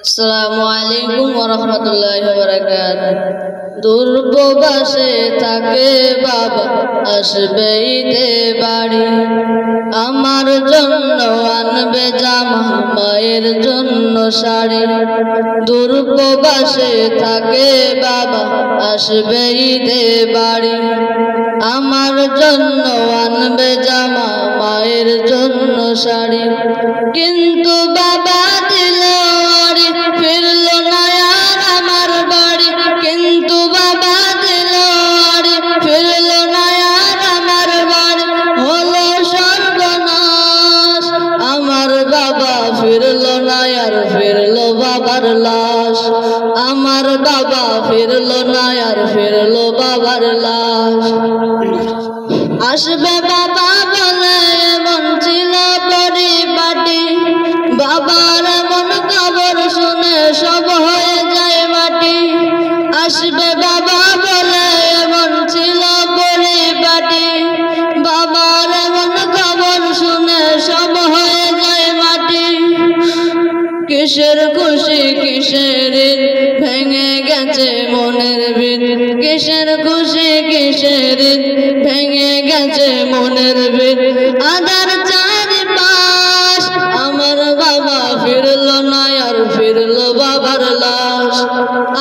আসসালামু আলাইকুম ওয়া রাহমাতুল্লাহি ওয়া বারাকাতুহু। দূরপ্রবাসে থাকে বাবা, আসবে ঈদে বাড়ি। আমার জন্য আনবে জামা, মায়ের জন্য শাড়ি। দূরপ্রবাসে থাকে বাবা, আসবে ঈদে বাড়ি। আমার জন্য আনবে জামা, মায়ের জন্য শাড়ি। কিন্তু বাবা দিল আড়ি, ফিরল না আর আমার বাড়ি। কিন্তু বাবা দিল আড়ি, ফিরল না আর আমার বাড়ি। হলো সর্বনাশ, আমার বাবা ফিরল না আর ফিরল বাবার লাশ। আমার বাবা ফিরল না আর ফিরল বাবার লাশ। আসবে বাবা বলে এমন ছিল পরিপাটি, বাবার এমন খবর শুনে সব হয়ে যায় মাটি। আসবে বাবা বলে এমন ছিল পরিপাটি, বাবার এমন খবর শুনে সব হয়ে যায় মাটি। কিসের খুশি কিসের ঈদ, ভেঙে গেছে মনের ভিত। কিসের খুশি কিসের ঈদ, ভেঙে গেছে মনের ভিত। আধার চারিপাশ, আমার বাবা ফিরল না আর ফিরল বাবার লাশ।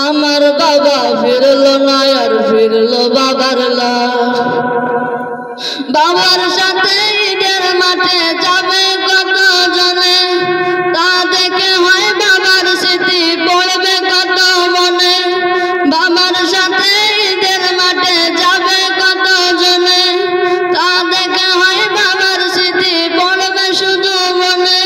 আমার বাবা ফিরল না আর ফিরল বাবার লাশ। বাবার সাথে ঈদের মাঠে যাবে কত জনে, তা দেখে হয় বাবার স্মৃতি পড়বে কত মনে। বাবার সাথে ঈদের মাঠে যাবে কত জনে, তা দেখে হয় বাবার স্মৃতি পড়বে শুধু মনে।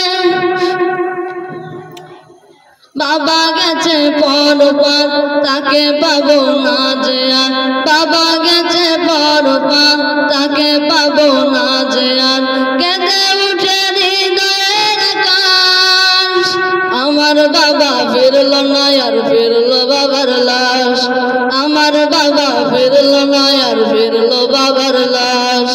বাবা গেছে পরপার, তাকে পাবো না যে আর। বাবা গেছে পরপার, তাকে পাবো না যে আর। কেঁদে উঠে হৃদয়ের আকাশ, আমার বাবা ফিরল না আর ফিরল বাবার লাশ। আমার বাবা ফিরল না আর ফিরল বাবার লাশ।